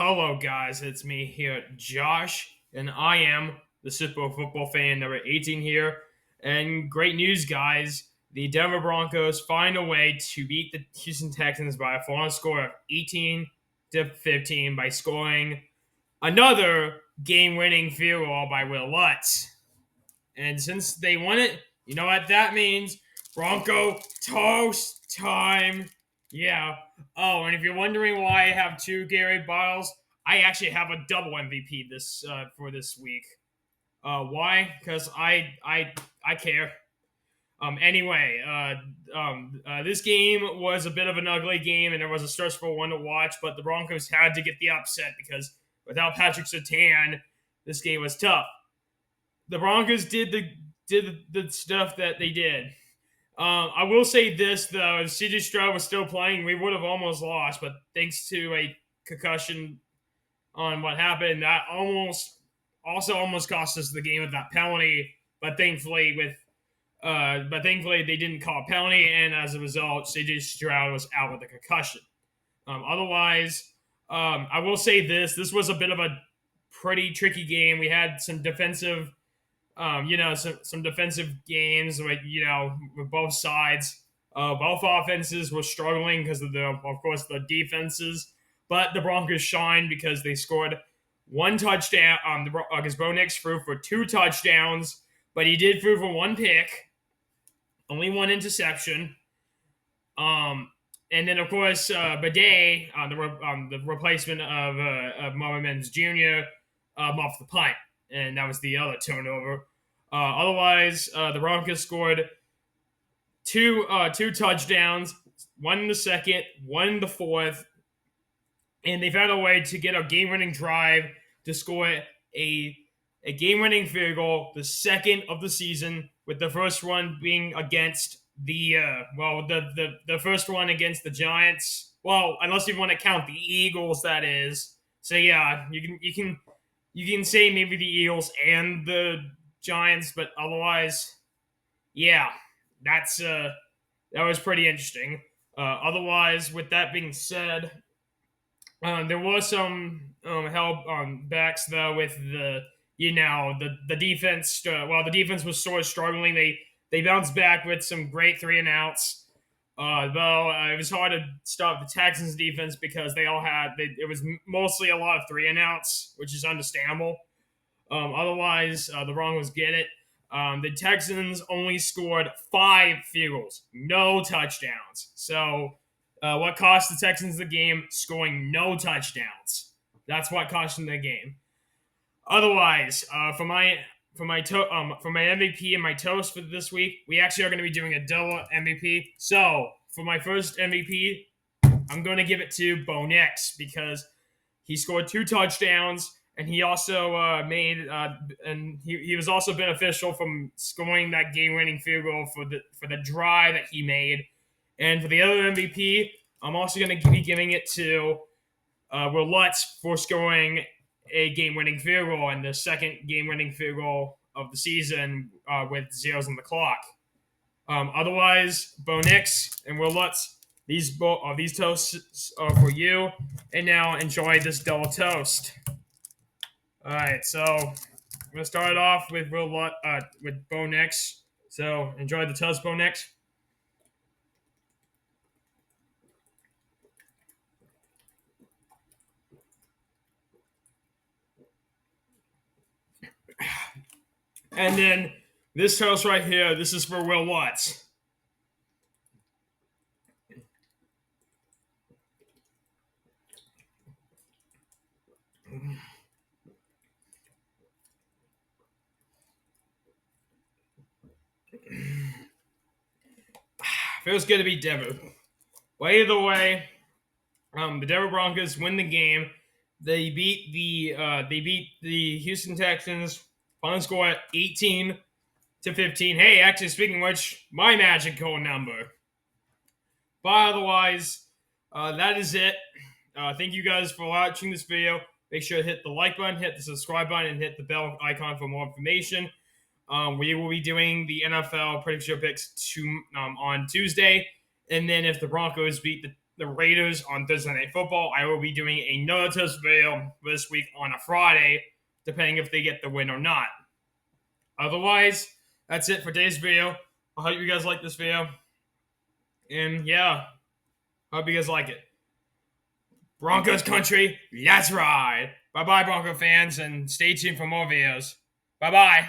Hello, guys. It's me here, Josh, and I am the Super Bowl football fan number 18 here. And great news, guys. The Denver Broncos find a way to beat the Houston Texans by a final score of 18-15 by scoring another game-winning field goal by Will Lutz. And since they won it, you know what that means? Bronco toast time. Yeah. Oh, and if you're wondering why I have two Gary Biles, I actually have a double MVP for this week. Why? Because I care. Anyway, this game was a bit of an ugly game, and it was a stressful one to watch. But the Broncos had to get the upset because without Patrick Surtain, this game was tough. The Broncos did the stuff that they did. I will say this though: if CJ Stroud was still playing, we would have almost lost. But thanks to a concussion on what happened, that almost cost us the game with that penalty. But thankfully they didn't call a penalty, and as a result, CJ Stroud was out with a concussion. Otherwise, I will say this was a bit of a pretty tricky game. We had some defensive some defensive games, with both sides. Both offenses were struggling because of the defenses, but the Broncos shined because they scored one touchdown. Because Bo Nix threw for two touchdowns, but he did throw for one pick, only one interception. And then of course Bidet, the replacement of Marvin Mims Jr. Off the punt, and that was the other turnover. Otherwise, the Broncos scored two touchdowns, one in the second, one in the fourth, and they found a way to get a game-winning drive to score a game-winning field goal, the second of the season, with the first one being against the first one against the Giants. Well, unless you want to count the Eagles, that is. So yeah, you can say maybe the Eagles and the Giants, but otherwise, yeah, that was pretty interesting. Otherwise, with that being said, there was some help on backs though with the defense. While the defense was sort of struggling, they bounced back with some great 3-and-outs. Though it was hard to stop the Texans defense because it was mostly a lot of 3-and-outs, which is understandable. Otherwise, the Broncos get it. The Texans only scored 5 field goals, no touchdowns. So, what cost the Texans the game? Scoring no touchdowns. That's what cost them the game. Otherwise, for my MVP and my toast for this week, we actually are going to be doing a double MVP. So, for my first MVP, I'm going to give it to Bo Nix because he scored 2 touchdowns. And he also he was also beneficial from scoring that game-winning field goal for the drive that he made. And for the other MVP, I'm also going to be giving it to Will Lutz for scoring a game-winning field goal and the second game-winning field goal of the season with zeros on the clock. Otherwise, Bo Nix and Will Lutz, these toasts are for you. And now enjoy this double toast. All right, so I'm gonna start it off with Bo Nix. So enjoy the toast, Bo Nix. And then this toast right here, this is for Will Lutz. Feels good to be Denver. But either way, the Denver Broncos win the game. They beat the Houston Texans. Final score at 18-15. Hey, actually, speaking of which, my magical number. But otherwise, that is it. Thank you guys for watching this video. Make sure to hit the like button, hit the subscribe button, and hit the bell icon for more information. We will be doing the NFL prediction picks on Tuesday. And then if the Broncos beat the the Raiders on Thursday Night Football. I will be doing another test video this week on a Friday, depending if they get the win or not. Otherwise, that's it for today's video. I hope you guys like this video. And yeah, hope you guys like it. Broncos country, let's ride. Bye-bye, Bronco fans, and stay tuned for more videos. Bye-bye.